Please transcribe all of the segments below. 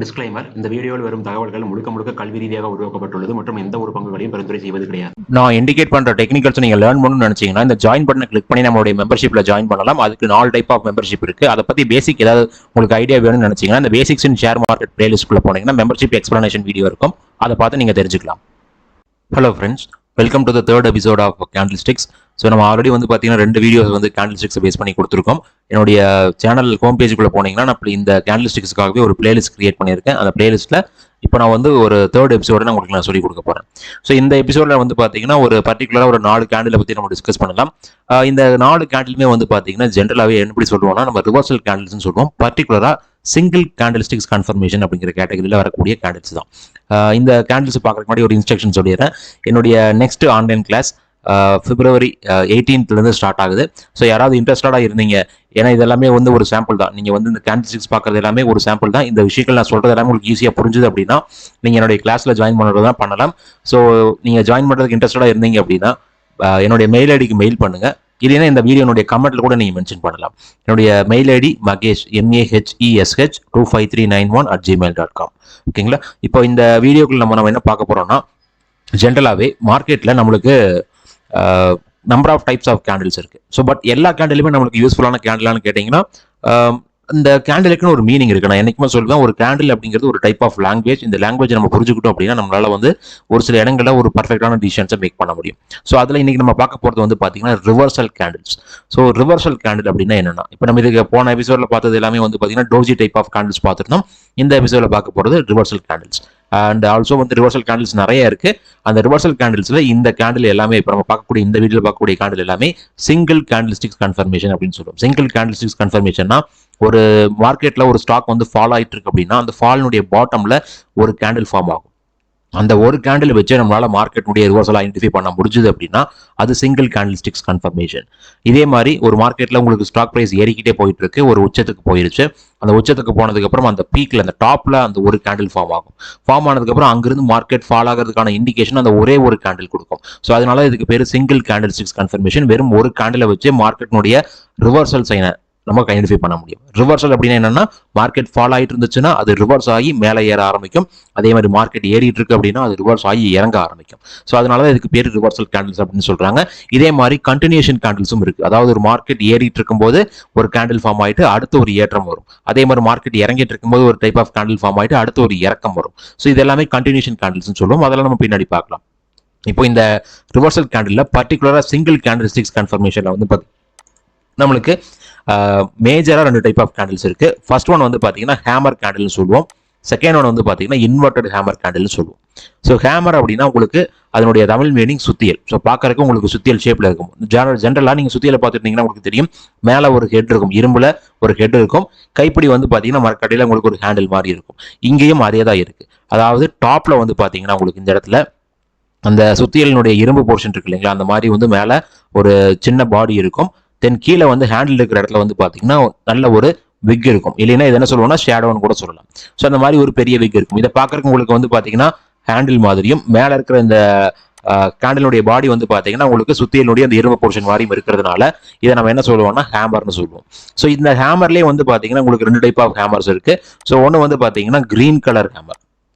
Disclaimer: இந்த வீடியோவில் வரும் தகவல்கள் முழுக்க முழுக்க கல்வி ரீதியாக உருவாக்கப்பட்டுள்ளது மற்றும் எந்த ஒரு பங்குகளையும் பரிந்துரை செய்வது கிடையாது. நான் இண்டிகேட் பண்ற டெக்னிக்கல்ஸ் நீங்க லேர்ன் பண்ணணும்னு நினைச்சீங்கன்னா இந்த ஜாயின் பட்டனை கிளிக் பண்ணி நம்மளுடைய மெம்பர்ஷிப்ல ஜாயின் பண்ணலாம். அதுக்கு 4 டைப் ஆஃப் மெம்பர்ஷிப் இருக்கு. அதை பத்தி பேசிக் ஏதாவது உங்களுக்கு ஐடியா வேணும்னு நினைச்சீங்கன்னா இந்த பேசிக்ஸ் இன் ஷேர் மார்க்கெட் பிளேலிஸ்ட்குள்ள போனீங்கன்னா மெம்பர்ஷிப் எக்ஸ்பிளனேஷன் வீடியோ இருக்கும். அதை பார்த்து நீங்க தெரிஞ்சுக்கலாம். Hello friends, welcome to the third episode of candlesticks. So நம்ம ஆல்ரெடி வந்து பார்த்தீங்கன்னா 2 வீடியோஸ் வந்து கேண்டில்ஸ்டிக்ஸை பேஸ் பண்ணி கொடுத்துருக்கோம். என்னுடைய சேனல் ஹோம் பேஜுக்குள்ளே போனீங்கன்னா நான் இந்த கேண்டில்ஸ்டிக்ஸ்க்காகவே ஒரு பிளேலிஸ்ட் கிரியேட் பண்ணியிருக்கேன். அந்த பிளேலிஸ்ட்டில் இப்போ நான் வந்து ஒரு தேர்ட் எபிசோட உங்களுக்கு நான் சொல்லிக் கொடுக்க போகிறேன். ஸோ இந்த எபிசோடில் வந்து பார்த்தீங்கன்னா ஒரு பர்டிகுலராக ஒரு 4 கேண்டிலை பற்றி நம்ம டிஸ்கஸ் பண்ணலாம். இந்த 4 கேண்டிலுமே வந்து பார்த்தீங்கன்னா ஜென்ரலாகவே எப்படி சொல்லுவோம்னா நம்ம ரிவர்சல் கேண்டில்ஸ்னு சொல்லுவோம். பர்டிகுலராக சிங்கிள் கேண்டில்ஸ்டிக்ஸ் கன்ஃபர்மேஷன் அப்படிங்கிற கேட்டகரியில் வரக்கூடிய கேண்டில்ஸ் தான். இந்த கேண்டில்ஸ் பார்க்குறதுக்கு முன்னாடி ஒரு இன்ஸ்ட்ரக்ஷன் சொல்லிடுறேன். என்னுடைய next online class February 18th start ஆகுது. ஸோ யாராவது இன்ட்ரெஸ்டடாக இருந்தீங்க, ஏன்னா இதெல்லாமே வந்து ஒரு சாம்பிள் தான். நீங்கள் வந்து இந்த கேண்டில்ஸ்டிக்ஸ் பார்க்குறது எல்லாமே ஒரு சாம்பிள் தான். இந்த விஷயங்கள் நான் சொல்கிறது எல்லாமே உங்களுக்கு ஈஸியாக புரிஞ்சுது அப்படின்னா நீங்கள் என்னுடைய கிளாஸில் ஜாயின் பண்ணுறது தான் பண்ணலாம். ஸோ நீங்கள் ஜாயின் பண்ணுறதுக்கு இன்ட்ரெஸ்டடாக இருந்தீங்க அப்படின்னா என்னுடைய மெயில் ஐடிக்கு மெயில் பண்ணுங்கள். இல்லைன்னா இந்த வீடியோனுடைய கமெண்ட்டில் கூட நீங்கள் மென்ஷன் பண்ணலாம். என்னுடைய மெயில் ஐடி மகேஷ் MAHESH25391@gmail.com. ஓகேங்களா? இப்போ இந்த வீடியோக்குள்ள நம்ம என்ன பார்க்க போகிறோம்னா, ஜென்ரலாகவே மார்க்கெட்டில் நம்மளுக்கு number of types of candles இருக்கு. ஸோ பட் எல்லா கேண்டிலுமே நம்மளுக்கு யூஸ்ஃபுல்லான கேண்டிலான்னு கேட்டிங்கன்னா இந்த கேண்டிலுக்குன்னு ஒரு மீனிங் இருக்கு. நான் என்னைக்குமே சொல்லுவேன், ஒரு கேண்டில் அப்படிங்கிறது ஒரு டைப் ஆஃப் லாங்குவேஜ். இந்த லாங்குவேஜ் நம்ம புரிஞ்சுக்கிட்டோம் அப்படின்னா நம்மளால வந்து ஒரு சில இடங்களில் ஒரு பர்ஃபெக்டான டிசிஷன்ஸை மேக் பண்ண முடியும். ஸோ அதில் இன்னைக்கு நம்ம பார்க்க போகிறது வந்து பார்த்தீங்கன்னா reversal candles. So reversal candle அப்படின்னா என்னன்னா, இப்போ நம்ம இதுக்கு போன எபிசோட்ல பார்த்தது எல்லாமே வந்து பார்த்தீங்கன்னா டோஜி டைப் ஆஃப் கேண்டில்ஸ் பார்த்துருந்தோம். இந்த எபிசோட்ல பார்க்க போகிறது ரிவர்சல் கேண்டில்ஸ். அண்ட் ஆல்சோ வந்து ரிவர்சல் கேண்டில்ஸ் நிறைய இருக்கு. அந்த ரிவர்சல் கேண்டில்ஸ்ல இந்த கேண்டில் எல்லாமே இப்போ நம்ம பார்க்கக்கூடிய இந்த வீடியோவில் பார்க்கக்கூடிய கேண்டில் எல்லாமே சிங்கிள் கேண்டில்ஸ்டிக்ஸ் கன்ஃபர்மேஷன் அப்படின்னு சொல்லுவோம். சிங்கிள் கேண்டில்ஸ்டிக்ஸ் கன்ஃபர்மேஷன்னா ஒரு மார்க்கெட்ல ஒரு ஸ்டாக் வந்து ஃபால் ஆயிட்டு இருக்கு அப்படின்னா அந்த ஃபாலினுடைய பாட்டம்ல ஒரு கேண்டில் ஃபார்ம் ஆகும். அந்த ஒரு கேண்டில் வச்சு நம்மளால மார்க்கெட்டுடைய ரிவர்சல் ஐடென்டிஃபை பண்ண முடிஞ்சது அப்படின்னா அது சிங்கிள் கேண்டில்ஸ்டிக்ஸ் கன்ஃபர்மேஷன். இதே மாதிரி ஒரு மார்க்கெட்ல உங்களுக்கு ஸ்டாக் பிரைஸ் ஏறிக்கிட்டே போயிட்டு இருக்கு, ஒரு உச்சத்துக்கு போயிருச்சு. அந்த உச்சத்துக்கு போனதுக்கு அப்புறம் அந்த பீக்ல அந்த டாப்ல அந்த ஒரு கேண்டில் ஃபார்ம் ஆகும். ஃபார்ம் ஆனதுக்கு அப்புறம் அங்கிருந்து மார்க்கெட் ஃபால் ஆகிறதுக்கான இண்டிகேஷன் அந்த ஒரே ஒரு கேண்டில் கொடுக்கும். ஸோ அதனால இதுக்கு பேர் சிங்கிள் கேண்டில்ஸ்டிக்ஸ் கன்ஃபர்மேஷன். வெறும் ஒரு கேண்டிலை வச்சு மார்க்கெட்டினுடைய ரிவர்சல் சைனை நமக்கு ஐடென்டிஃபை பண்ண முடியும். ரிவர்சல் அப்படின்னா என்னன்னா, மார்க்கெட் ஃபால் ஆகிட்டு இருந்துச்சுன்னா அது ரிவர்ஸ் ஆகி மேலே ஏற ஆரம்பிக்கும். அதே மாதிரி மார்க்கெட் ஏறிட்டு இருக்கு அப்படின்னா அது ரிவர்ஸ் ஆகி இறங்க ஆரம்பிக்கும். ஸோ அதனால இதுக்கு பேர் ரிவர்சல் கேண்டில்ஸ் அப்படின்னு சொல்றாங்க. இதே மாதிரி கண்டினியூஷன் கேண்டில்ஸும் இருக்கு. அதாவது ஒரு மார்க்கெட் ஏறிட்டு இருக்கும்போது ஒரு கேண்டில் ஃபார்ம் ஆயிட்டு அடுத்த ஒரு ஏற்றம் வரும். அதே மாதிரி மார்க்கெட் இறங்கிட்டு இருக்கும்போது ஒரு டைப் ஆஃப் கேண்டில் ஃபார்ம் ஆயிட்டு அடுத்த ஒரு இறக்கம் வரும். ஸோ இது எல்லாமே கண்டினியூஷன் கேண்டில்ஸ் சொல்லுவோம். அதெல்லாம் நம்ம பின்னாடி பார்க்கலாம். இப்போ இந்த ரிவர்சல் கேண்டில் பர்டிகுலரா சிங்கிள் கேண்டில்ஸ்டிக்ஸ் கன்ஃபர்மேஷன்ல வந்து நம்மளுக்கு மேஜரா 2 டைப் ஆஃப் கேண்டில்ஸ் இருக்கு. ஃபர்ஸ்ட் ஒன் வந்து பாத்தீங்கன்னா ஹேமர் கேண்டில்னு சொல்லுவோம். செகண்ட் ஒன் வந்து பாத்தீங்கன்னா இன்வெர்டட் ஹேமர் கேண்டில்னு சொல்லுவோம். ஸோ ஹேமர் அப்படின்னா உங்களுக்கு அதனுடைய தமிழ் மீனிங் சுத்தியல். ஸோ பார்க்கறதுக்கு உங்களுக்கு சுத்தியல் ஷேப்ல இருக்கும். ஜென்ரலா நீங்க சுத்தியலை பார்த்துட்டீங்கன்னா உங்களுக்கு தெரியும், மேல ஒரு ஹெட் இருக்கும், இரும்புல ஒரு ஹெட் இருக்கும். கைப்பிடி வந்து பாத்தீங்கன்னா மரக்கடையில உங்களுக்கு ஒரு ஹேண்டில் மாதிரி இருக்கும். இங்கேயும் அதே தான் இருக்கு. அதாவது டாப்ல வந்து பாத்தீங்கன்னா உங்களுக்கு இந்த இடத்துல அந்த சுத்தியலினுடைய இரும்பு போர்ஷன் இருக்கு இல்லைங்களா, அந்த மாதிரி வந்து மேல ஒரு சின்ன பாடி இருக்கும். தென் கீழே வந்து ஹேண்டில் இருக்கிற இடத்துல வந்து பாத்தீங்கன்னா நல்ல ஒரு விக் இருக்கும். இல்லைன்னா இது என்ன சொல்லுவோம்னா ஷேடோன்னு கூட சொல்லலாம். ஸோ அந்த மாதிரி ஒரு பெரிய விக் இருக்கும். இதை பார்க்கறதுக்கு உங்களுக்கு வந்து பாத்தீங்கன்னா ஹேண்டில் மாதிரியும் மேல இருக்கிற இந்த கேண்டிலுடைய பாடி வந்து பாத்தீங்கன்னா உங்களுக்கு சுத்தியலுடைய அந்த இரும்பு போர்ஷன் மாதிரியும் இருக்கிறதுனால இதை நம்ம என்ன சொல்லுவோம்னா ஹேமர்னு சொல்லுவோம். ஸோ இந்த ஹேமர்லேயே வந்து பாத்தீங்கன்னா உங்களுக்கு 2 டைப் ஆஃப் ஹேமர்ஸ் இருக்கு. ஸோ ஒன்று வந்து பாத்தீங்கன்னா கிரீன் கலர் ஹேமர்,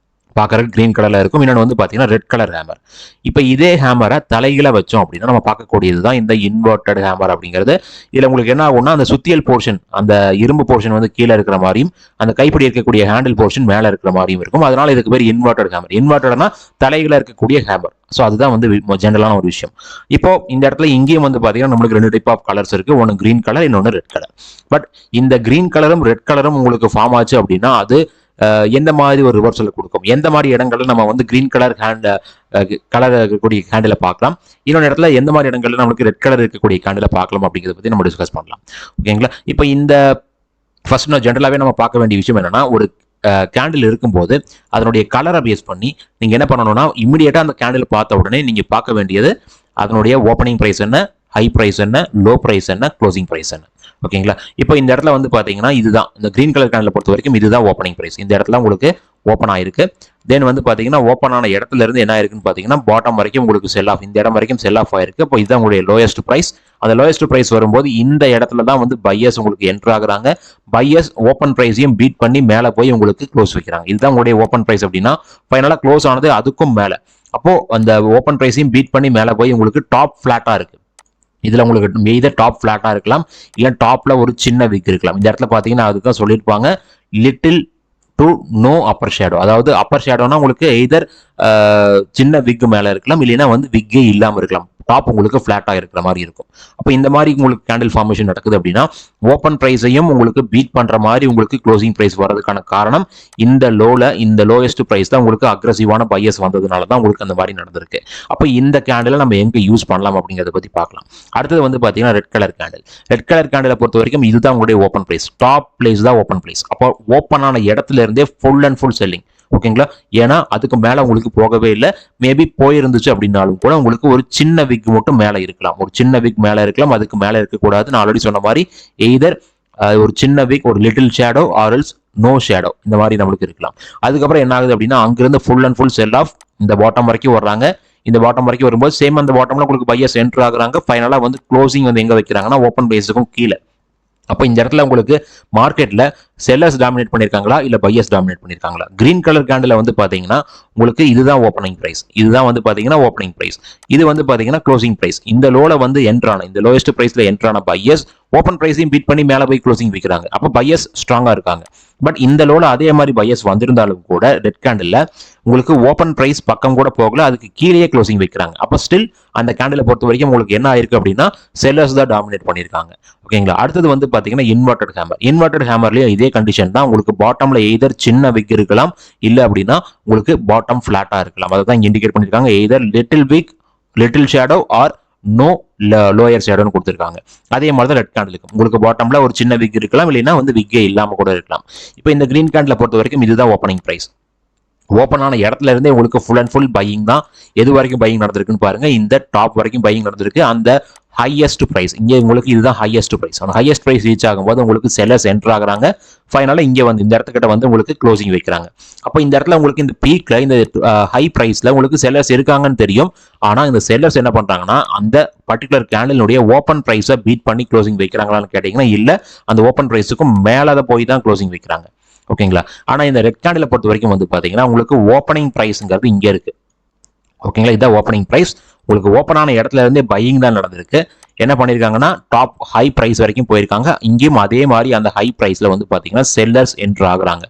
பார்க்கறதுக்கு கிரீன் கலர்ல இருக்கும். இன்னொன்று வந்து பாத்தீங்கன்னா ரெட் கலர் ஹேமர். இப்போ இதே ஹேமரை தலைகீழ வச்சோம் அப்படின்னா நம்ம பார்க்கக்கூடியது தான் இந்த இன்வெர்டட் ஹேமர் அப்படிங்கிறது. இதுல உங்களுக்கு என்ன ஆகும்னா அந்த சுத்தியல் போர்ஷன், அந்த இரும்பு போர்ஷன் வந்து கீழே இருக்கிற மாதிரியும் அந்த கைப்பிடி இருக்கக்கூடிய ஹேண்டில் போர்ஷன் மேல இருக்கிற மாதிரியும் இருக்கும். அதனால இதுக்கு பேர் இன்வெர்டட் ஹேமர். இன்வெர்டட்னா தலைகீழ இருக்கக்கூடிய ஹேமர். ஸோ அதுதான் வந்து ஜென்ரலான ஒரு விஷயம். இப்போ இந்த இடத்துல இங்கேயும் வந்து பாத்தீங்கன்னா நம்மளுக்கு 2 டைப் ஆஃப் கலர்ஸ் இருக்கு. ஒன்று கிரீன் கலர், இன்னொன்று ரெட் கலர். பட் இந்த கிரீன் கலரும் ரெட் கலரும் உங்களுக்கு ஃபார்ம் ஆச்சு அப்படின்னா அது எந்த மாதிரி ஒரு ரிவர்சல் கொடுக்கும், எந்த மாதிரி இடங்கள்ல நம்ம வந்து கிரீன் கலர் கலர் இருக்கக்கூடிய கேண்டில பார்க்கலாம், இன்னொரு இடத்துல எந்த மாதிரி இடங்கள்ல நம்மளுக்கு ரெட் கலர் இருக்கக்கூடிய கேண்டில பார்க்கலாம் அப்படிங்கிறத பத்தி நம்ம டிஸ்கஸ் பண்ணலாம். ஓகேங்களா? இப்போ இந்த ஃபர்ஸ்ட் ஜென்ரலாவே நம்ம பார்க்க வேண்டிய விஷயம் என்னன்னா, ஒரு கேண்டில் இருக்கும்போது அதனுடைய கலரை பேஸ் பண்ணி நீங்க என்ன பண்ணணும்னா இமிடியேட்டா அந்த கேண்டில் பார்த்த உடனே நீங்க பார்க்க வேண்டியது அதனுடைய ஓப்பனிங் பிரைஸ் என்ன, ஹை பிரைஸ் என்ன, லோ பிரைஸ் என்ன, க்ளோசிங் பிரைஸ் என்ன. ஓகேங்களா? இப்போ இந்த இடத்துல வந்து பாத்தீங்கன்னா இதுதான் இந்த கிரீன் கலர் கேண்டில் பொறுத்த வரைக்கும் இதுதான் ஓப்பனிங் பிரைஸ். இந்த இடத்துல உங்களுக்கு ஓப்பன் ஆயிருக்கு. தென் வந்து பார்த்தீங்கன்னா ஓப்பன் ஆன இடத்துல இருந்து என்ன ஆயிருக்குன்னு பார்த்தீங்கன்னா பாட்டம் வரைக்கும் உங்களுக்கு செல் ஆஃப், இந்த இடம் வரைக்கும் செல் ஆஃப் ஆயிருக்கு. அப்போ இதுதான் உங்களுடைய லோயஸ்ட் ப்ரைஸ். அந்த லோயஸ்ட் ப்ரைஸ் வரும்போது இந்த இடத்துல தான் வந்து பையர்ஸ் உங்களுக்கு என்ட்ரு ஆகுறாங்க. பையர்ஸ் ஓப்பன் ப்ரைஸையும் பீட் பண்ணி மேலே போய் உங்களுக்கு க்ளோஸ் வைக்கிறாங்க. இதுதான் உங்களுடைய ஓப்பன் ப்ரைஸ் அப்படின்னா ஃபைனலாக க்ளோஸ் ஆனது அதுக்கும் மேலே. அப்போ அந்த ஓப்பன் ப்ரைஸையும் பீட் பண்ணி மேலே போய் உங்களுக்கு டாப் ஃபிளாட்டா இருக்கு. இதுல உங்களுக்கு மெய்தர் டாப் ஃபிளாட்டா இருக்கலாம், இல்ல டாப்ல ஒரு சின்ன விக் இருக்கலாம். இந்த இடத்துல பாத்தீங்கன்னா அதுதான் சொல்லியிருப்பாங்க little to no upper shadow. அதாவது அப்பர் ஷேடோனா உங்களுக்கு எய்தர் சின்ன விக் மேல இருக்கலாம், இல்லைன்னா வந்து விக்கே இல்லாம இருக்கலாம். டாப் உங்களுக்கு ஃபிளாட்டா இருக்கிற மாதிரி இருக்கும். அப்போ இந்த மாதிரி உங்களுக்கு கேண்டில் ஃபார்மேஷன் நடக்குது அப்படின்னா ஓப்பன் பிரைஸையும் உங்களுக்கு பீட் பண்ற மாதிரி உங்களுக்கு க்ளோசிங் பிரைஸ் வரதுக்கான காரணம் இந்த லோயஸ்ட் பிரைஸ் தான் உங்களுக்கு அக்ரெசிவான பையர்ஸ் வந்ததுனால தான் உங்களுக்கு அந்த மாதிரி நடந்திருக்கு. அப்போ இந்த கேண்டிலை நம்ம எங்க யூஸ் பண்ணலாம் அப்படிங்கிறத பத்தி பார்க்கலாம். அடுத்தது வந்து பாத்தீங்கன்னா red colour candle. Red colour கேண்டிலை பொறுத்த வரைக்கும் இதுதான் உங்களுடைய ஓப்பன் பிரைஸ். டாப் பிளேஸ் தான் ஓப்பன் பிரைஸ். அப்போ ஓப்பன் ஆன இடத்துல இருந்தே ஃபுல் அண்ட் ஃபுல் செல்லிங். ஓகேங்களா? ஏன்னா அதுக்கு மேல உங்களுக்கு போகவே இல்லை. மேபி போயிருந்துச்சு அப்படின்னாலும் கூட உங்களுக்கு ஒரு சின்ன விக் மட்டும் மேல இருக்கலாம். ஒரு சின்ன விக் மேல இருக்கலாம், அதுக்கு மேல இருக்கக்கூடாது. நான் ஆல்ரெடி சொன்ன மாதிரி எய்தர் ஒரு சின்ன விக், ஒரு little shadow or else no shadow, இந்த மாதிரி நம்மளுக்கு இருக்கலாம். அதுக்கப்புறம் என்ன ஆகுது அப்படின்னா அங்கிருந்து full and full sell off இந்த பாட்டம் வரைக்கும் வர்றாங்க. இந்த பாட்டம் வரைக்கும் வரும்போது சேம் அந்த பாட்டம்ல உங்களுக்கு பையர்ஸ் என்ட்ரு ஆகுறாங்க. ஃபைனலா வந்து க்ளோசிங் வந்து எங்க வைக்கிறாங்கன்னா ஓப்பன் பேஸுக்கும் கீழே. அப்போ இந்த இடத்துல உங்களுக்கு மார்க்கெட்ல செல்லர்ஸ் டாமினேட் பண்ணிருக்காங்களா இல்ல பையர்ஸ் டாமினேட் பண்ணிருக்காங்களா? கிரீன் கலர் கேண்டில் வந்து பாத்தீங்கன்னா உங்களுக்கு இதுதான் ஓப்பனிங் பிரைஸ். இதுதான் வந்து பாத்தீங்கன்னா ஓப்பனிங் பிரைஸ். இது வந்து பாத்தீங்கன்னா க்ளோசிங் பிரைஸ். இந்த லோல வந்து என்ட்ரான, இந்த லோயஸ்ட் பிரைஸ்ல என்ட்ரான பையர்ஸ் ஓப்பன் பிரைஸையும் பீட் பண்ணி மேல போய் க்ளோசிங் வைக்கிறாங்க. அப்போ பையர்ஸ் ஸ்ட்ராங்கா இருக்காங்க. பட் இந்த லோல அதே மாதிரி பையர்ஸ் வந்திருந்தாலும் கூட ரெட் கேண்டில் உங்களுக்கு ஓப்பன் பிரைஸ் பக்கம் கூட போகல, அதுக்கு கீழே க்ளோசிங் வைக்கிறாங்க. அப்போ ஸ்டில் அந்த கேண்டிலை பொறுத்த வரைக்கும் உங்களுக்கு என்ன ஆயிருக்கு அப்படின்னா செல்லர்ஸ் தான் டாமினேட் பண்ணிருக்காங்க. ஓகேங்களா? அடுத்தது வந்து பாத்தீங்கன்னா இன்வெர்டட் ஹேமர். இன்வெர்டட் ஹேமர்லயும் இதே கண்டிஷன் தான். உங்களுக்கு பாட்டம்ல எய்தர் சின்ன விக் இருக்கலாம், இல்ல அப்படின்னா உங்களுக்கு பாட்டம் ஃபிளாட்டா இருக்கலாம். அதை தான் இண்டிகேட் பண்ணிருக்காங்க. Either little wick, little shadow or no lower ஷேடோன்னு கொடுத்துருக்காங்க. அதே மாதிரி தான் ரெட் கேண்டிலுக்கு உங்களுக்கு பாட்டம்ல ஒரு சின்ன விக் இருக்கலாம், இல்லைன்னா வந்து விக்கே இல்லாம கூட இருக்கலாம். இப்போ இந்த கிரீன் கேண்டில் பொறுத்த வரைக்கும் இதுதான் ஓப்பனிங் பிரைஸ். ஓப்பன் ஆன இடத்துல இருந்தே உங்களுக்கு ஃபுல் அண்ட் ஃபுல் பையிங் தான். எது வரைக்கும் பையிங் நடந்திருக்குன்னு பாருங்க. இந்த டாப் வரைக்கும் பையிங் நடந்திருக்கு. அந்த ஹையஸ்ட் பிரைஸ் இங்கே உங்களுக்கு இதுதான் ஹையஸ்ட் பிரைஸ். அந்த ஹையஸ்ட் பிரைஸ் ரீச் ஆகும்போது உங்களுக்கு செல்லர்ஸ் என்டர் ஆகுறாங்க. ஃபைனலா இங்கே வந்து இந்த இடத்துக்கிட்ட வந்து உங்களுக்கு க்ளோசிங் வைக்கிறாங்க. அப்போ இந்த இடத்துல உங்களுக்கு இந்த பீக்ல இந்த ஹை பிரைஸ்ல உங்களுக்கு செல்லர்ஸ் இருக்காங்கன்னு தெரியும். ஆனா இந்த செல்லர்ஸ் என்ன பண்றாங்கன்னா அந்த பர்டிகுலர் கேண்டிலுடைய ஓப்பன் பிரைஸை பீட் பண்ணி க்ளோசிங் வைக்கிறாங்களான்னு கேட்டீங்கன்னா இல்ல, அந்த ஓப்பன் பிரைஸுக்கும் மேலே போய் தான் க்ளோசிங் வைக்கிறாங்க. ஓகேங்களா? ஆனா இந்த ரெட் கேண்டிலை பொறுத்த வரைக்கும் வந்து பாத்தீங்கன்னா உங்களுக்கு ஓப்பனிங் பிரைஸ்ங்கிறது இங்க இருக்கு. ஓகேங்களா? இதான் ஓப்பனிங் பிரைஸ். உங்களுக்கு ஓப்பன் ஆன இடத்துல இருந்தே பையிங் தான் நடந்திருக்கு. என்ன பண்ணிருக்காங்கன்னா டாப் ஹை பிரைஸ் வரைக்கும் போயிருக்காங்க. இங்கேயும் அதே மாதிரி அந்த ஹை பிரைஸ்ல வந்து பாத்தீங்கன்னா செல்லர்ஸ் என்ட்ரு ஆகுறாங்க.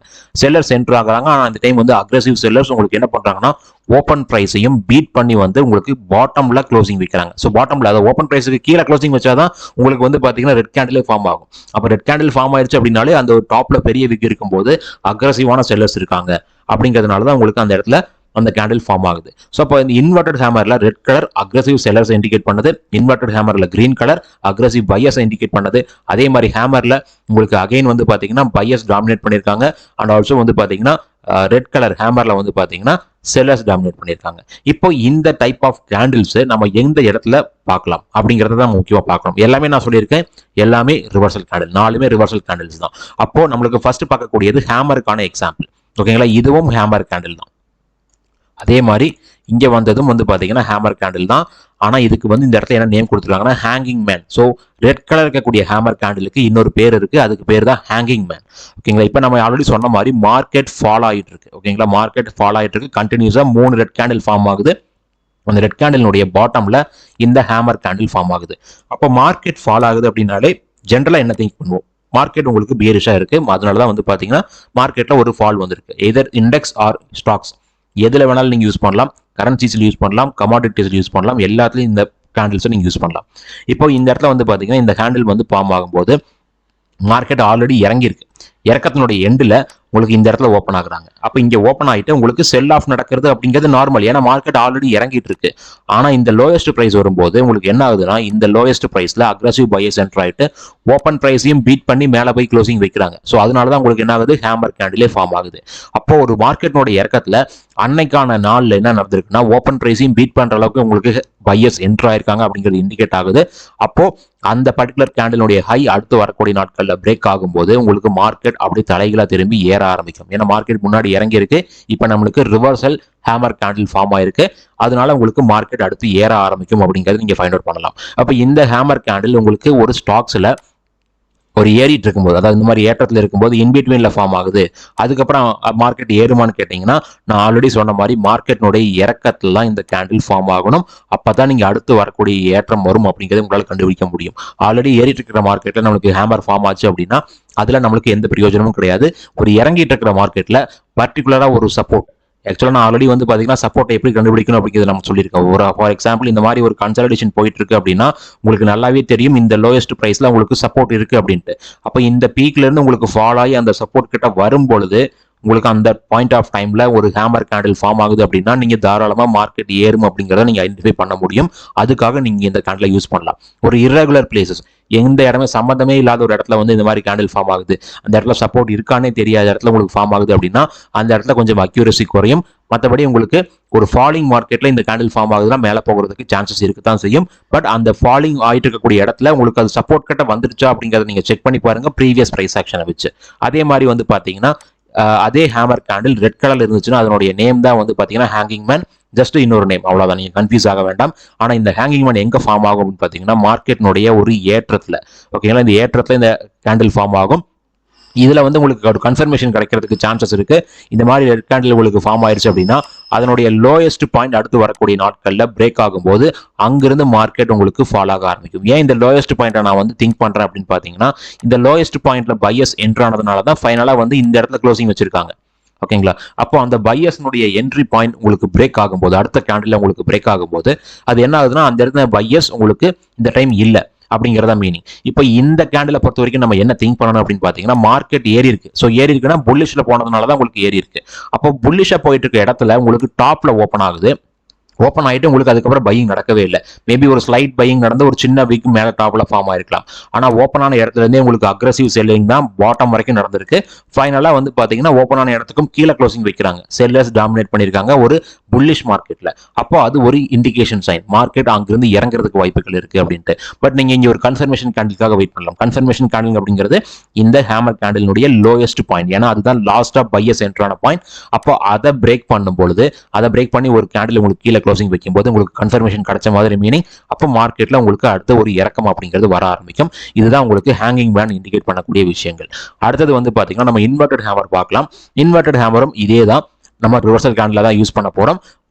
ஆனா அந்த டைம் வந்து அக்ரெசிவ் செல்லர்ஸ் உங்களுக்கு என்ன பண்றாங்கன்னா ஓப்பன் பிரைஸையும் பீட் பண்ணி வந்து உங்களுக்கு பாட்டம்ல க்ளோசிங் வைக்கிறாங்க. ஸோ பாட்டம்ல அதை ஓப்பன் பிரைஸுக்கு கீழே க்ளோசிங் வச்சாதான் உங்களுக்கு வந்து பாத்தீங்கன்னா ரெட் கேண்டிலே ஃபார்ம் ஆகும். அப்போ ரெட் கேண்டில் ஃபார்ம் ஆயிடுச்சு அப்படின்னாலே அந்த ஒரு டாப்ல பெரிய விக் இருக்கும்போது அக்ரெசிவான செல்லர்ஸ் இருக்காங்க. அப்படிங்கிறதுனால தான் உங்களுக்கு அந்த இடத்துல அந்த கேண்டில் ஃபார்ம் ஆகுது. ஸோ அப்போ இந்த இன்வெர்டட் ஹேமர்ல red colour aggressive sellers indicate பண்ணது, இன்வெர்டட் ஹேமர்ல green colour aggressive buyers indicate பண்ணது. அதே மாதிரி ஹேமர்ல உங்களுக்கு அகைன் வந்து பாத்தீங்கன்னா பையர்ஸ் டாமினேட் பண்ணிருக்காங்க. அண்ட் ஆல்சோ வந்து பாத்தீங்கன்னா ரெட் கலர் ஹேமர்ல வந்து பாத்தீங்கன்னா செல்லர்ஸ் டாமினேட் பண்ணிருக்காங்க. இப்போ இந்த டைப் ஆஃப் கேண்டில்ஸ் நம்ம எந்த இடத்துல பார்க்கலாம் அப்படிங்கறத தான் முக்கியமா பார்க்கணும். எல்லாமே நான் சொல்லியிருக்கேன், எல்லாமே ரிவர்சல் கேண்டில், 4மே ரிவர்சல் கேண்டில்ஸ் தான். அப்போ நம்மளுக்கு ஃபர்ஸ்ட் பார்க்கக்கூடியது ஹேமருக்கான எக்ஸாம்பிள். ஓகேங்களா? இதுவும் ஹேமர் கேண்டில் தான். அதே மாதிரி இங்க வந்ததும் வந்து பாத்தீங்கன்னா ஹேமர் கேண்டில் தான். ஆனா இதுக்கு வந்து இந்த இடத்துல என்ன நேம் கொடுத்துருக்காங்கன்னா hanging man. So red colour இருக்கக்கூடிய ஹேமர் கேண்டிலுக்கு இன்னொரு பேர் இருக்கு. அதுக்கு பேர் தான் ஹேங்கிங் மேன். ஓகேங்களா? இப்போ நம்ம ஆல்ரெடி சொன்ன மாதிரி மார்க்கெட் ஃபாலோ ஆயிட்டு இருக்கு. ஓகேங்களா? மார்க்கெட் ஃபாலோ ஆயிட்டு இருக்கு. கண்டினியூஸா 3 ரெட் கேண்டில் ஃபார்ம் ஆகுது. அந்த ரெட் கேண்டிலுடைய பாட்டம்ல இந்த ஹேமர் கேண்டில் ஃபார்ம் ஆகுது. அப்போ மார்க்கெட் ஃபாலோ ஆகுது அப்படின்னாலே ஜென்ரலா என்ன திங்க் பண்ணுவோம்? மார்க்கெட் உங்களுக்கு பியரிஷா இருக்கு. அதனாலதான் வந்து பாத்தீங்கன்னா மார்க்கெட்ல ஒரு ஃபால் வந்திருக்கு. எதர் இண்டெக்ஸ் ஆர் ஸ்டாக்ஸ், எதுல வேணாலும் நீங்க யூஸ் பண்ணலாம். கரன்சிஸ்ல யூஸ் பண்ணலாம், கமாடிட்டிஸ்ல யூஸ் பண்ணலாம், எல்லாத்துலயும் இந்த கேண்டில்ஸை நீங்க யூஸ் பண்ணலாம். இப்போ இந்த இடத்துல வந்து பாத்தீங்கன்னா இந்த கேண்டில் வந்து ஃபார்ம் ஆகும்போது மார்க்கெட் ஆல்ரெடி இறங்கியிருக்கு. இறக்கத்தினுடைய எண்டில் உங்களுக்கு இந்த இடத்துல ஓப்பன் ஆகுறாங்க. அப்போ இங்கே ஓப்பன் ஆகிட்டு உங்களுக்கு செல் ஆஃப் நடக்கிறது அப்படிங்கிறது நார்மல். ஏன்னா மார்க்கெட் ஆல்ரெடி இறங்கிட்டு இருக்கு. ஆனால் இந்த லோயஸ்ட் ப்ரைஸ் வரும்போது உங்களுக்கு என்ன ஆகுதுன்னா இந்த லோயஸ்ட் ப்ரைஸில் அக்ரெசிவ் பையர்ஸ் என்டர் ஆகிட்டு ஓப்பன் ப்ரைஸையும் பீட் பண்ணி மேலே போய் க்ளோசிங் வைக்கிறாங்க. ஸோ அதனால தான் உங்களுக்கு என்ன ஆகுது? ஹேமர் கேண்டிலே ஃபார்ம் ஆகுது. அப்போ ஒரு மார்க்கெட்டோட இறக்கத்தில் அன்னைக்கான நாளில் என்ன நடந்திருக்குன்னா ஓப்பன் ப்ரைஸையும் பீட் பண்ணுற அளவுக்கு உங்களுக்கு பையர்ஸ் என்டர் ஆயிருக்காங்க அப்படிங்கிறது இண்டிகேட் ஆகுது. அப்போ அந்த பர்டிகுலர் கேண்டிலுடைய ஹை அடுத்து வரக்கூடிய நாட்களில் பிரேக் ஆகும்போது உங்களுக்கு மார்க்கெட் அப்படி தலைகளாக திரும்பி ஏற ஆரம்பிக்கும். ஏன்னா மார்க்கெட் முன்னாடி இறங்கி இருக்கு, இப்போ நம்மளுக்கு ரிவர்சல் ஹேமர் கேண்டில் ஃபார்ம் ஆயிருக்கு, அதனால உங்களுக்கு மார்க்கெட் அடுத்து ஏற ஆரம்பிக்கும் அப்படிங்கிறது நீங்க ஃபைண்ட் அவுட் பண்ணலாம். அப்போ இந்த ஹேமர் கேண்டில் உங்களுக்கு ஒரு ஸ்டாக்ஸ்ல ஒரு ஏறிட்டு இருக்கும்போது, அதாவது இந்த மாதிரி ஏற்றத்தில் இருக்கும்போது இன்பிட்வீன்ல ஃபார்ம் ஆகுது, அதுக்கப்புறம் மார்க்கெட் ஏறுமான்னு கேட்டீங்கன்னா, நான் ஆல்ரெடி சொன்ன மாதிரி மார்க்கெட்னுடைய இறக்கத்துல தான் இந்த கேண்டில் ஃபார்ம் ஆகணும். அப்பதான் நீங்க அடுத்து வரக்கூடிய ஏற்றம் வரும் அப்படிங்கிறத உங்களால் கண்டுபிடிக்க முடியும். ஆல்ரெடி ஏறிட்டு இருக்கிற மார்க்கெட்ல நம்மளுக்கு ஹேமர் ஃபார்ம் ஆச்சு அப்படின்னா அதுல நம்மளுக்கு எந்த பிரயோஜனமும் கிடையாது. ஒரு இறங்கிட்டு இருக்கிற மார்க்கெட்ல பர்டிகுலரா ஒரு சப்போர்ட், ஆக்சுவலாக நான் ஆல்ரெடி வந்து பார்த்தீங்கன்னா சப்போர்ட் எப்படி கண்டுபிடிக்கணும் அப்படிங்கிறது நம்ம சொல்லியிருக்கோம். ஒரு ஃபார் எக்ஸாம்பிள் இந்த மாதிரி ஒரு கன்சல்டேஷன் போயிட்டு இருக்கு அப்படின்னா உங்களுக்கு நல்லாவே தெரியும் இந்த லோயஸ்ட் ப்ரைஸ்ல உங்களுக்கு சப்போர்ட் இருக்கு அப்படின்ட்டு. அப்போ இந்த பீக்ல இருந்து உங்களுக்கு ஃபால் ஆகி அந்த சப்போர்ட் கிட்ட வரும் பொழுது உங்களுக்கு அந்த பாயிண்ட் ஆஃப் டைம்ல ஒரு ஹேமர் கேண்டில் ஃபார்ம் ஆகுது அப்படின்னா நீங்க தாராளமா மார்க்கெட் ஏறும் அப்படிங்கிறத நீங்க ஐடென்டிஃபை பண்ண முடியும். அதுக்காக நீங்க இந்த கேண்டில் யூஸ் பண்ணலாம். ஒரு இர்ரெகுலர் பிளேசஸ், எந்த இடமே சம்மந்தமே இல்லாத ஒரு இடத்துல வந்து இந்த மாதிரி கேண்டில் ஃபார்ம் ஆகுது, அந்த இடத்துல சப்போர்ட் இருக்கானே தெரியாத இடத்துல உங்களுக்கு ஃபார்ம் ஆகுது அப்படின்னா அந்த இடத்துல கொஞ்சம் அக்யூரசி குறையும். மற்றபடி உங்களுக்கு ஒரு ஃபாலிங் மார்க்கெட்ல இந்த கேண்டில் ஃபார்ம் ஆகுதுன்னா மேலே போகிறதுக்கு சான்சஸ் இருக்குதான் செய்யும். பட் அந்த ஃபாலிங் ஆயிட்டு இருக்கக்கூடிய இடத்துல உங்களுக்கு அது சப்போர்ட் கிட்ட வந்துருச்சா அப்படிங்கிறத நீங்க செக் பண்ணி பாருங்க ப்ரீவியஸ் பிரைஸ் ஆக்ஷனை வச்சு. அதே மாதிரி வந்து பாத்தீங்கன்னா அதே ஹேமர் கேண்டில் ரெட் கலர் இருந்துச்சுன்னா அதனுடைய நேம் தான் வந்து பாத்தீங்கன்னா ஹேங்கிங் மேன், ஜஸ்ட் இன்னொரு நேம், அவ்வளவுதான், நீங்க கன்ஃபியூஸ் ஆக வேண்டாம். ஆனா இந்த ஹேங்கிங் மேன் எங்க ஃபார்ம் ஆகும் அப்படின்னு பாத்தீங்கன்னா மார்க்கெட்னுடைய ஒரு ஏற்றத்துல, ஓகேங்களா, இந்த ஏற்றத்துல இந்த கேண்டில் ஃபார்ம் ஆகும். இதுல வந்து உங்களுக்கு ஒரு கன்ஃபர்மேஷன் கிடைக்கிறதுக்கு சான்சஸ் இருக்கு. இந்த மாதிரி ரெட் கேண்டில் உங்களுக்கு ஃபார்ம் ஆயிடுச்சு அப்படின்னா அதனுடைய லோயஸ்ட் பாயிண்ட் அடுத்து வரக்கூடிய நாட்கள்ல பிரேக் ஆகும்போது அங்கிருந்து மார்க்கெட் உங்களுக்கு ஃபால் ஆக ஆரம்பிக்கும். ஏன் இந்த லோயஸ்ட் பாயிண்ட்டை நான் வந்து திங்க் பண்றேன் அப்படின்னு பாத்தீங்கன்னா இந்த லோயஸ்ட் பாயிண்ட்ல பையர்ஸ் என்ட்ரு ஆனதுனால தான் ஃபைனலா வந்து இந்த இடத்துல க்ளோசிங் வச்சிருக்காங்க, ஓகேங்களா. அப்போ அந்த பையர்ஸ்னுடைய என்ட்ரி பாயிண்ட் உங்களுக்கு பிரேக் ஆகும்போது, அடுத்த கேண்டில் உங்களுக்கு பிரேக் ஆகும்போது அது என்ன ஆகுதுன்னா அந்த இடத்துல பையர்ஸ் உங்களுக்கு இந்த டைம் இல்லை அப்படிங்கிறதா மீனிங். இப்போ இந்த கேண்டிலை பொறுத்த வரைக்கும் நம்ம என்ன திங்க் பண்ணணும் அப்படின்னு பாத்தீங்கன்னா மார்க்கெட் ஏறி இருக்கு. ஸோ ஏறி இருக்குன்னா புல்லிஷ்ல போனதுனால தான் உங்களுக்கு ஏறி இருக்கு. அப்போ புல்லிஷா போயிட்டு இருக்க இடத்துல உங்களுக்கு டாப்ல ஓப்பன் ஆகுது, ஓப்பன் ஆகிட்டு உங்களுக்கு அதுக்கப்புறம் பையிங் நடக்கவே இல்லை. மேபி ஒரு ஸ்லைட் பையிங் நடந்து ஒரு சின்ன வீக் மேலே டாப்ல ஃபார்ம் ஆயிருக்கலாம். ஆனால் ஓப்பன் ஆன இடத்துல இருந்தே உங்களுக்கு அக்ரெசிவ் செல்லிங் தான் பாட்டம் வரைக்கும் நடந்திருக்கு. ஃபைனலாக வந்து பார்த்தீங்கன்னா ஓப்பன் ஆன இடத்துக்கும் கீழே க்ளோசிங் வைக்கிறாங்க, செல்லர்ஸ் டாமினேட் பண்ணியிருக்காங்க ஒரு புல்லிஷ் மார்க்கெட்ல. அப்போ அது ஒரு இண்டிகேஷன் சைன் மார்க்கெட் அங்கிருந்து இறங்குறதுக்கு வாய்ப்புகள் இருக்கு அப்படின்ட்டு. பட் நீங்க இங்க ஒரு கன்ஃபர்மேஷன் கேண்டிலுக்காக வெயிட் பண்ணலாம். கன்ஃபர்மேஷன் கேண்டில் அப்படிங்கிறது இந்த ஹேமர் கேண்டிலுடைய லோயஸ்ட் பாயிண்ட், ஏன்னா அதுதான் லாஸ்ட் ஆஃப் பையர்ஸ் என்ட்ரான பாயிண்ட். அப்போ அதை பிரேக் பண்ணும் பொழுது, அதை பிரேக் பண்ணி ஒரு கேண்டில் உங்களுக்கு கீழே க்ளோசிங் வைக்கும்போது உங்களுக்கு கன்ஃபர்மேஷன் கிடைச்ச மாதிரி மீனிங். அப்போ மார்க்கெட்ல உங்களுக்கு அடுத்த ஒரு இறக்கம் அப்படிங்கிறது வர ஆரம்பிக்கும். இதுதான் உங்களுக்கு ஹேங்கிங் பேண்ட் இண்டிகேட் பண்ணக்கூடிய விஷயங்கள். அடுத்தது வந்து பாத்தீங்கன்னா நம்ம இன்வெர்டட் ஹேமர் பார்க்கலாம். இன்வெர்டட் ஹேமரும் இதே தான், நம்ம ரிவர்சல் கேண்டில் தான் யூஸ் பண்ண போறோம்.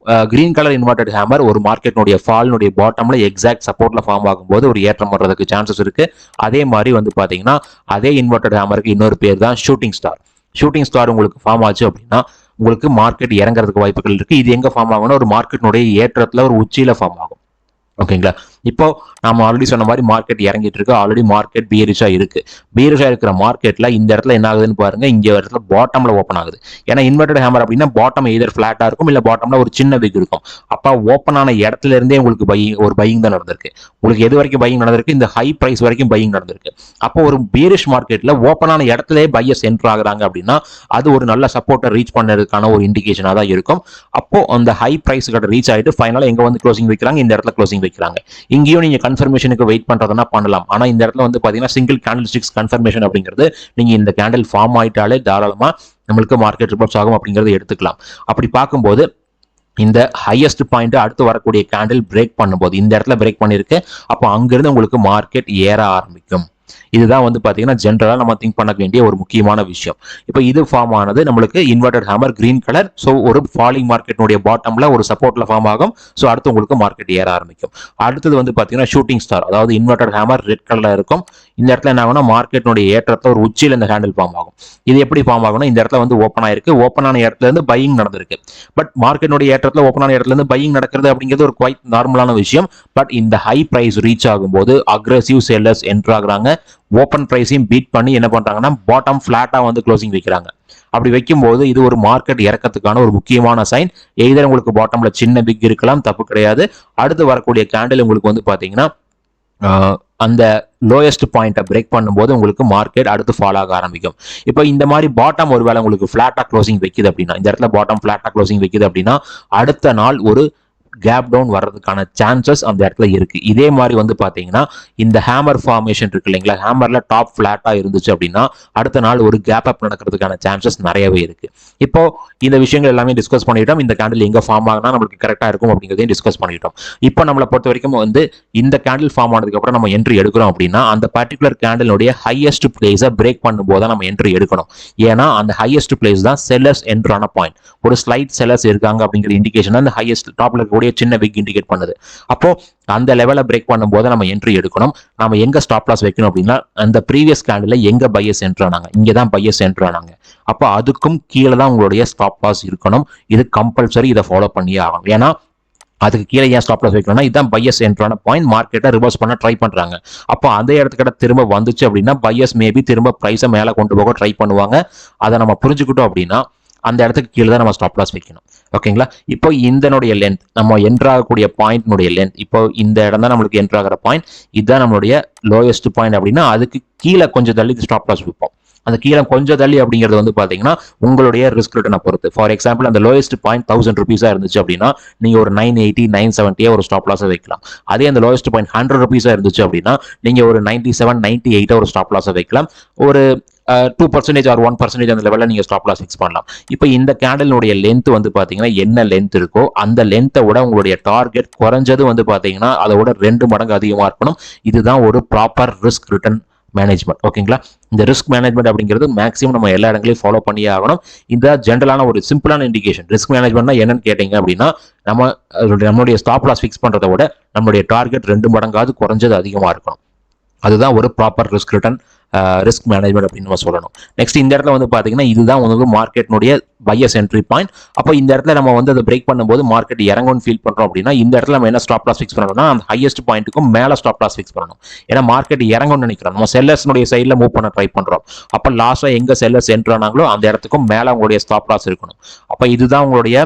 கிரீன் கலர் இன்வெர்டட் ஹேமர் ஒரு மார்க்கெட்னுடைய ஃபால்னுடைய பாட்டம்ல எக்ஸாக்ட் சப்போர்ட்ல ஃபார்ம் ஆகும்போது ஒரு ஏற்றம் வர்றதுக்கு சான்சஸ் இருக்கு. அதே மாதிரி வந்து பாத்தீங்கன்னா அதே இன்வெர்டட் ஹேமருக்கு இன்னொரு பேர் தான் ஷூட்டிங் ஸ்டார். ஷூட்டிங் ஸ்டார் உங்களுக்கு ஃபார்ம் ஆச்சு அப்படின்னா உங்களுக்கு மார்க்கெட் இறங்குறதுக்கு வாய்ப்புகள் இருக்கு. இது எங்க ஃபார்ம் ஆகும்னா ஒரு மார்க்கெட்னுடைய ஏற்றத்துல ஒரு உச்சியில ஃபார்ம் ஆகும், ஓகேங்களா. இப்போ நம்ம ஆல்ரெடி சொன்ன மாதிரி மார்க்கெட் இறங்கிட்டு இருக்கு, ஆல்ரெடி மார்க்கெட் பீரிஷா இருக்கு. பீரிஷா இருக்கிற மார்க்கெட்ல இந்த இடத்துல என்ன ஆகுதுன்னு பாருங்க, இங்க இடத்துல பாட்டம்ல ஓப்பன் ஆகுது. ஏன்னா இன்வெர்டட் ஹேமர் அப்படின்னா பாட்டம் எதர் பிளாட்டா இருக்கும் இல்ல பாட்டம்ல ஒரு சின்ன விக் இருக்கும். அப்ப ஓப்பன் ஆன இடத்துல இருந்தே உங்களுக்கு ஒரு பையிங் தான் நடந்திருக்கு. உங்களுக்கு எது வரைக்கும் பையிங் நடந்திருக்கு, இந்த ஹை பிரைஸ் வரைக்கும் பையிங் நடந்திருக்கு. அப்போ ஒரு பீரிஷ் மார்க்கெட்ல ஓப்பன் ஆன இடத்துல பையர்ஸ் என்ட்ரு ஆகுறாங்க அப்படின்னா அது ஒரு நல்ல சப்போர்ட்டை ரீச் பண்ணதுக்கான ஒரு இண்டிகேஷனா தான் இருக்கும். அப்போ அந்த ஹை பிரைஸ் கிட்ட ரீச் ஆயிட்டு ஃபைனலா எங்க வந்து க்ளோசிங் வைக்கிறாங்க, இந்த இடத்துல க்ளோசிங் வைக்கிறாங்க. இங்கேயும் நீங்க கன்ஃபர்மேஷனுக்கு வெயிட் பண்றதுனா பண்ணலாம். ஆனா இந்த இடத்துல வந்து பாத்தீங்கன்னா சிங்கிள் கேண்டில் ஸ்டிக்ஸ் கன்ஃபர்மேஷன் அப்படிங்கிறது நீங்க இந்த கேண்டில் ஃபார்ம் ஆயிட்டாலே தாராளமா நம்மளுக்கு மார்க்கெட் ரிப்போர்ட்ஸ் ஆகும் அப்படிங்கறத எடுத்துக்கலாம். அப்படி பார்க்கும்போது இந்த ஹையஸ்ட் பாயிண்ட் அடுத்து வரக்கூடிய கேண்டில் பிரேக் பண்ணும்போது இந்த இடத்துல பிரேக் பண்ணிருக்கு. அப்போ அங்கிருந்து உங்களுக்கு மார்க்கெட் ஏற ஆரம்பிக்கும். இதுதான் வந்து பாத்தீங்கன்னா ஜென்ரலா நம்ம திங்க் பண்ண வேண்டிய ஒரு முக்கியமான விஷயம். இப்போ இது ஃபார்ம் ஆனது நம்மளுக்கு inverted hammer green colour. So ஒரு ஃபாலிங் மார்க்கெட்னுடைய பாட்டம்ல ஒரு சப்போர்ட்ல ஃபார்ம் ஆகும். ஸோ அடுத்து உங்களுக்கு மார்க்கெட் ஏற ஆரம்பிக்கும். அடுத்தது வந்து பாத்தீங்கன்னா ஷூட்டிங் ஸ்டார், அதாவது இன்வெர்டட் ஹேமர் ரெட் கலர்ல இருக்கும். இந்த இடத்துல என்ன ஆகும்னா மார்க்கெட்னுடைய ஏற்றத்தை ஒரு உச்சியில இந்த ஹேண்டில் ஃபார்ம் ஆகும். இது எப்படி ஃபார்ம் ஆகும்னா இந்த இடத்துல வந்து ஓப்பன் ஆயிருக்கு, ஓப்பன் ஆன இடத்துல இருந்து பையிங் நடந்திருக்கு. பட் மார்க்கெட்னுடைய ஏற்றத்துல ஓப்பன் ஆன இடத்துல இருந்து பையிங் நடக்கிறது அப்படிங்கிறது ஒரு குவைட் நார்மலான விஷயம். பட் இந்த ஹை பிரைஸ் ரீச் ஆகும்போது அக்ரெசிவ் செல்லர்ஸ் என்ட்ரு ஆகுறாங்க. ஓப்பன் பிரைஸையும் பீட் பண்ணி என்ன பண்றாங்கன்னா பாட்டம் பிளாட்டா வந்து க்ளோசிங் வைக்கிறாங்க. அப்படி வைக்கும்போது இது ஒரு மார்க்கெட் இறக்கத்துக்கான ஒரு முக்கியமான சைன். எய்தர் உங்களுக்கு பாட்டம்ல சின்ன பிக் இருக்கலாம், தப்பு கிடையாது. அடுத்து வரக்கூடிய கேண்டில் உங்களுக்கு வந்து பாத்தீங்கன்னா அந்த லோயஸ்ட் பாயிண்ட்டை பிரேக் பண்ணும்போது உங்களுக்கு மார்க்கெட் அடுத்து ஃபால் ஆக ஆரம்பிக்கும். இப்போ இந்த மாதிரி பாட்டம் ஒருவேளை உங்களுக்கு பிளாட்டா க்ளோசிங் வைக்குது அப்படின்னா, இந்த இடத்துல பாட்டம் பிளாட்டா க்ளோசிங் வைக்குது அப்படின்னா அடுத்த நாள் ஒரு கேப் டவுன் வர்றதுக்கான சான்சஸ் அந்த இடத்துல இருக்கு. இதே மாதிரி வந்து பாத்தீங்கன்னா இந்த ஹேமர் ஃபார்மேஷன் இருக்கு இல்லைங்களா, ஹேமர்ல டாப் ஃபிளாட்டா இருந்துச்சு அப்படின்னா அடுத்த நாள் ஒரு கேப் அப் நடக்கிறதுக்கான சான்சஸ் நிறையவே இருக்கு. இப்போ இந்த விஷயங்கள் எல்லாமே டிஸ்கஸ் பண்ணிட்டோம். இந்த கேண்டில் எங்க ஃபார்ம் ஆகுனா நம்மளுக்கு கரெக்டா இருக்கும் அப்படிங்கிறதையும் டிஸ்கஸ் பண்ணிட்டோம். இப்போ நம்மளை பொறுத்த வரைக்கும் வந்து இந்த கேண்டில் ஃபார்ம் ஆனதுக்கு அப்புறம் நம்ம என்ட்ரி எடுக்கிறோம் அப்படின்னா அந்த பர்டிகுலர் கேண்டிலுடைய ஹையஸ்ட் பிளேஸை பிரேக் பண்ணும்போது தான் நம்ம என்ட்ரி எடுக்கணும். ஏன்னா அந்த ஹையஸ்ட் பிளேஸ் தான் செல்லர்ஸ் என்ட்ரான பாயிண்ட். ஒரு ஸ்லைட் செல்லர்ஸ் இருக்காங்க அப்படிங்கிற இண்டிகேஷன் அந்த ஹையஸ்ட் டாப்ல இருக்கக்கூடிய சின்ன பிக் இண்டிகேட் பண்ணுது. அப்போ அந்த லெவலை பிரேக் பண்ணும்போது நம்ம என்ட்ரி எடுக்கணும். நம்ம எங்க ஸ்டாப் லாஸ் வைக்கணும் அப்படின்னா அந்த ப்ரீவியஸ் கேண்டில் எங்க பையர்ஸ் என்ட்ரு ஆனாங்க, இங்கே தான் பையர்ஸ் என்ட்ரு ஆனாங்க. அப்போ அதுக்கும் கீழே தான் உங்களுடைய ஸ்டாப் லாஸ் இருக்கணும். இது கம்பல்சரி, இதை ஃபாலோ பண்ணியே ஆகணும். ஏன்னா அதுக்கு கீழே ஏன் ஸ்டாப் லாஸ் வைக்கணும்னா இதுதான் பையர்ஸ் என்ட்ரான பாயிண்ட். மார்க்கெட்டை ரிவர்ஸ் பண்ண ட்ரை பண்றாங்க. அப்போ அந்த இடத்துக்கிட்ட திரும்ப வந்துச்சு அப்படின்னா பையர்ஸ் மேபி திரும்ப ப்ரைஸை மேலே கொண்டு போக ட்ரை பண்ணுவாங்க. அதை நம்ம புரிஞ்சுக்கிட்டோம் அப்படின்னா அந்த இடத்துக்கு கீழே தான் நம்ம ஸ்டாப் லாஸ் வைக்கணும். ஓகேங்களா? இப்போ இதனுடைய லென்த், நம்ம என்ட்ராகக்கூடிய பாயிண்ட்னுடைய லென்த், இப்போ இந்த இடம் தான் நம்மளுக்கு என்ட்ராகிற பாயிண்ட், இதுதான் நம்மளுடைய லோயஸ்ட் பாயிண்ட் அப்படின்னா அதுக்கு கீழே கொஞ்சம் தள்ளி ஸ்டாப் லாஸ் வைப்போம். அந்த கீழே கொஞ்சம் தள்ளி அப்படிங்கிறது வந்து பாத்தீங்கன்னா உங்களுடைய ரிஸ்க் ரிட்டனை பொறுத்து. ஃபார் எக்ஸாம்பிள் அந்த லோயஸ்ட் பாயிண்ட் 1000 rupees இருந்துச்சு அப்படின்னா நீங்க ஒரு 980 970 ஒரு ஸ்டாப் லாஸை வைக்கலாம். அதே அந்த லோயஸ்ட் பாயிண்ட் 100 rupees இருந்துச்சு அப்படின்னா நீங்க ஒரு 97 98 ஒரு ஸ்டாப் லாஸை வைக்கலாம். ஒரு 2% or 1% அந்த லெவலில் நீங்கள் ஸ்டாப் லாஸ் ஃபிக்ஸ் பண்ணலாம். இப்போ இந்த கேண்டலினுடைய லென்த் வந்து பார்த்தீங்கன்னா என்ன லென்த் இருக்கோ அந்த லென்த்தை விட உங்களுடைய டார்கெட் குறைஞ்சது வந்து பார்த்தீங்கன்னா அதோட 2 மடங்கு அதிகமாக இருக்கணும். இதுதான் ஒரு ப்ராப்பர் ரிஸ்க் ரிட்டர்ன் மேனேஜ்மெண்ட். ஓகேங்களா? இந்த ரிஸ்க் மேனேஜ்மெண்ட் அப்படிங்கிறது மேக்ஸிமம் நம்ம எல்லா இடங்களையும் ஃபாலோ பண்ணியே ஆகணும். இந்த ஜென்ரலான ஒரு சிம்பிளான இண்டிகேஷன். ரிஸ்க் மேனேஜ்மெண்ட்னா என்னன்னு கேட்டீங்க அப்படின்னா நம்மளுடைய ஸ்டாப் லாஸ் ஃபிக்ஸ் பண்றதை விட நம்மளுடைய டார்கெட் 2 மடங்காவது குறைஞ்சது அதிகமாக இருக்கணும். அதுதான் ஒரு proper risk return risk management அப்படின்னு நம்ம சொல்லணும். நெக்ஸ்ட் இந்த இடத்துல வந்து பார்த்தீங்கன்னா இதுதான் வந்து மார்க்கெட்னுடைய பையர்ஸ் என்ட்ரி பாயிண்ட். அப்போ இந்த இடத்துல நம்ம வந்து அதை பிரேக் பண்ணும்போது மார்க்கெட் இறங்கும்னு ஃபீல் பண்ணுறோம் அப்படின்னா இந்த இடத்துல நம்ம என்ன ஸ்டாப் லாஸ் ஃபிக்ஸ் பண்ணணும்னா அந்த ஹையஸ்ட் பாயிண்ட்டுக்கும் மேலே ஸ்டாப் லாஸ் ஃபிக்ஸ் பண்ணணும். ஏன்னா மார்க்கெட் இறங்கும்னு நினைக்கிறோம், நம்ம செல்லர்ஸ்னுடைய சைடில் மூவ் பண்ண ட்ரை பண்ணுறோம். அப்போ லாஸ்ட்டாக எங்கே செல்லர்ஸ் என்ட்ரு ஆனாங்களோ அந்த இடத்துக்கும் மேலே உங்களுடைய ஸ்டாப் லாஸ் இருக்கணும். அப்போ இதுதான் உங்களுடைய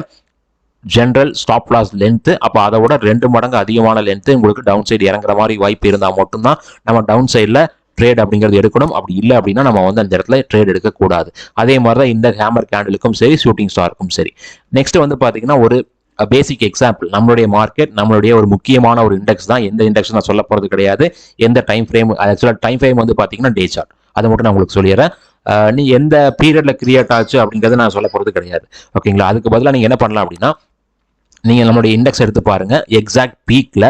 ஜென்ரல் ஸ்டாப் லாஸ் லென்த். அப்போ அதை விட 2 மடங்கு அதிகமான லென்த் உங்களுக்கு டவுன் சைடு இறங்குற மாதிரி வாய்ப்பு இருந்தால் மட்டும்தான் நம்ம டவுன் சைடில் ட்ரேட் அப்படிங்கிறது எடுக்கணும். அப்படி இல்லை அப்படின்னா நம்ம வந்து அந்த இடத்துல ட்ரேட் எடுக்கக்கூடாது. அதே மாதிரி தான் இந்த ஹேமர் கேண்டிலுக்கும் சரி ஷூட்டிங் ஸ்டாருக்கும் சரி. நெக்ஸ்ட் வந்து பார்த்தீங்கன்னா ஒரு பேசிக் எக்ஸாம்பிள், நம்மளுடைய மார்க்கெட் நம்மளுடைய ஒரு முக்கியமான ஒரு இண்டெக்ஸ் தான். எந்த இண்டெக்ஸ் நான் சொல்ல போகிறது கிடையாது. எந்த டைம் ஃப்ரேம், ஆக்சுவலாக டைம் ஃப்ரேம் வந்து பார்த்தீங்கன்னா டே சார்ட். அதை மட்டும் நான் உங்களுக்கு சொல்லிடுறேன். நீ எந்த பீரியட்ல கிரியேட் ஆச்சு அப்படிங்கிறத நான் சொல்ல போகிறது கிடையாது. ஓகேங்களா? அதுக்கு பதிலாக நீங்கள் என்ன பண்ணலாம் அப்படின்னா நீங்கள் நம்மளுடைய இண்டெக்ஸ் எடுத்து பாருங்க. எக்ஸாக்ட் பீக்ல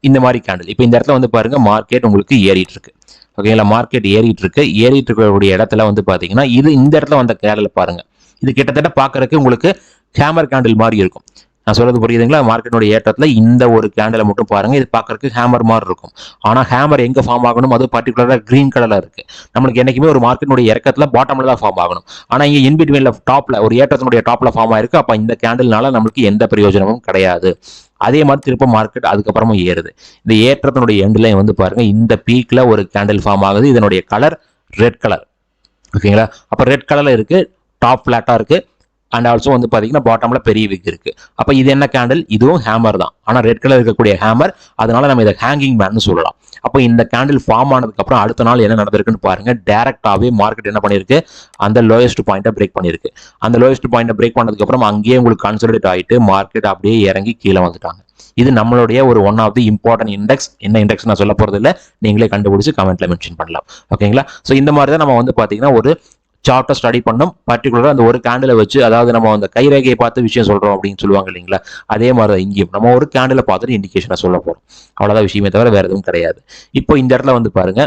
இந்த மாதிரி கேண்டில் இப்போ இந்த இடத்துல வந்து பாருங்க மார்க்கெட் உங்களுக்கு ஏறிட்டு இருக்கு. ஓகேங்களா? மார்க்கெட் ஏறிட்டு இருக்கக்கூடிய இடத்துல வந்து பாத்தீங்கன்னா இது இந்த இடத்துல வந்த கேண்டில் பாருங்க. இது கிட்டத்தட்ட பாக்குறதுக்கு உங்களுக்கு ஹேமர் கேண்டில் மாதிரி இருக்கும். நான் சொல்றது புரியுதுங்களா? மார்க்கெட்டோட ஏற்றத்துல இந்த ஒரு கேண்டில் மட்டும் பாருங்க. இது பாக்குறதுக்கு ஹேமர் மாதிரி இருக்கும். ஆனா ஹேமர் எங்க ஃபார்ம் ஆகணும், அது பர்டிகுலரா கிரீன் கலர்ல இருக்கு. நம்மளுக்கு என்னைக்குமே ஒரு மார்க்கெட்டோட இறக்கத்துல பாட்டம்ல தான் ஃபார்ம் ஆகணும். ஆனா இங்க இன்பிட்வீன்ல டாப்ல ஒரு ஏற்றத்தினுடைய டாப்ல ஃபார்ம் ஆயிருக்கு. அப்ப இந்த கேண்டில்னால நம்மளுக்கு எந்த பிரயோஜனமும் கிடையாது. அதே மாதிரி திரும்ப மார்க்கெட் அதுக்கப்புறமும் ஏறுது. இந்த ஏற்றத்தினுடைய எண்ட்ல வந்து பாருங்க இந்த பீக்ல ஒரு கேண்டில் ஃபார்ம் ஆகுது. இதனுடைய கலர் ரெட் கலர். ஓகேங்களா? அப்ப ரெட் கலர்ல இருக்கு, டாப் பிளாட்டா இருக்கு, அண்ட் ஆல்சோ வந்து பாத்தீங்கன்னா பாட்டம்ல பெரிய விக் இருக்கு. அப்ப இது என்ன கேண்டில்? இதுவும் ஹேமர் தான். ஆனா ரெட் கலர் இருக்கக்கூடிய ஹேமர், அதனால நம்ம இதை ஹேங்கிங் மேன் சொல்லலாம். அப்போ இந்த கேண்டில் ஃபார்ம் ஆனதுக்கு அப்புறம் அடுத்த நாள் என்ன நடந்திருக்குன்னு பாருங்க. டைரக்டாவே மார்க்கெட் என்ன பண்ணிருக்கு, அந்த லோயஸ்ட் பாயிண்ட்டை பிரேக் பண்ணிருக்கு. அந்த லோயஸ்ட் பாயிண்ட்டை பிரேக் பண்ணதுக்கு அப்புறம் அங்கேயே உங்களுக்கு கன்சல்டேட் ஆயிட்டு மார்க்கெட் அப்படியே இறங்கி கீழே வந்துட்டாங்க. இது நம்மளுடைய ஒரு one of the important index. என்ன இண்டெக்ஸ் நான் சொல்ல போறது இல்லை, நீங்களே கண்டுபிடிச்சு கமெண்ட்ல மென்ஷன் பண்ணலாம். ஓகேங்களா? ஸோ இந்த மாதிரி தான் நம்ம வந்து பாத்தீங்கன்னா ஒரு சார்ட்டை ஸ்டடி பண்ணோம். பர்டிகுலராக அந்த ஒரு கேண்டிலை வச்சு, அதாவது நம்ம அந்த கைரேகையை பார்த்து விஷயம் சொல்றோம் அப்படின்னு சொல்லுவாங்க இல்லைங்களா, அதே மாதிரி தான் இங்கேயும் நம்ம ஒரு கேண்டிலை பார்த்துட்டு இண்டிகேஷனை சொல்ல போறோம். அவ்வளோதான் விஷயமே தவிர வேற எதுவும் கிடையாது. இப்போ இந்த இடத்துல வந்து பாருங்க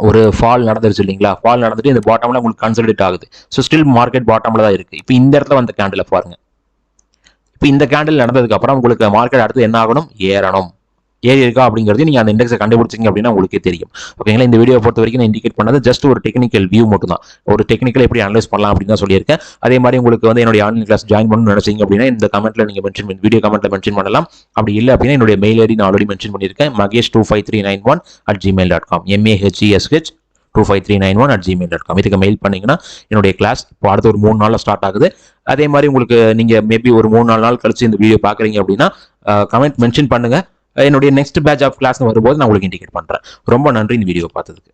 ஒரு ஃபால் நடந்துருச்சு இல்லைங்களா, ஃபால் நடந்துட்டு இந்த பாட்டம்ல உங்களுக்கு கன்சல்டேட் ஆகுது. ஸோ ஸ்டில் மார்க்கெட் பாட்டம்ல தான் இருக்கு. இப்போ இந்த இடத்துல வந்து கேண்டிலை பாருங்க. இப்போ இந்த கேண்டில் நடந்ததுக்கு அப்புறம் உங்களுக்கு மார்க்கெட் அடுத்து என்ன ஆகணும், ஏறணும். ஏறி இருக்கா அப்படிங்கிறது நீங்க அந்த இண்டெக்ஸை கண்டுபிடிச்சிங்க அப்படின்னா உங்களுக்கே தெரியும். ஓகேங்களா? இந்த வீடியோ பொறுத்த வரைக்கும் நான் இண்டிகேட் பண்ணது ஜஸ்ட் ஒரு டெக்னிக்கல் வியூ மட்டும் தான். ஒரு டெக்னிக்கல் எப்படி அனலைஸ் பண்ணலாம் அப்படின்னு தான் சொல்லியிருக்கேன். அதே மாதிரி உங்களுக்கு வந்து என்னுடைய ஆன்லைன் கிளாஸ் ஜாயின் பண்ணணும்னு நினைச்சீங்க அப்படின்னா இந்த கமெண்ட்ல நீங்க வீடியோ கமெண்ட்ல மென்ஷன் பண்ணலாம். அப்படி இல்லை அப்படின்னா என்னுடைய மெயில் ஐடி நான் ஆல்ரெடி மென்ஷன் பண்ணியிருக்கேன், magesh25391@gmail.com, mahesh25391@gmail.com. இதுக்கு மெயில் பண்ணீங்கன்னா என்னுடைய கிளாஸ் இப்போ அடுத்த ஒரு 3 நாள்ல ஸ்டார்ட் ஆகுது. அதே மாதிரி உங்களுக்கு நீங்க மேபி ஒரு 3-4 நாள் கழிச்சு இந்த வீடியோ பாக்குறீங்க அப்படின்னா கமெண்ட் மென்ஷன் பண்ணுங்க. என்னுடைய நெக்ஸ்ட் பேட்ச் ஆஃப் கிளாஸ் வரும்போது நான் உங்களுக்கு இண்டிகேட் பண்றேன். ரொம்ப நன்றி இந்த வீடியோ பார்த்ததுக்கு.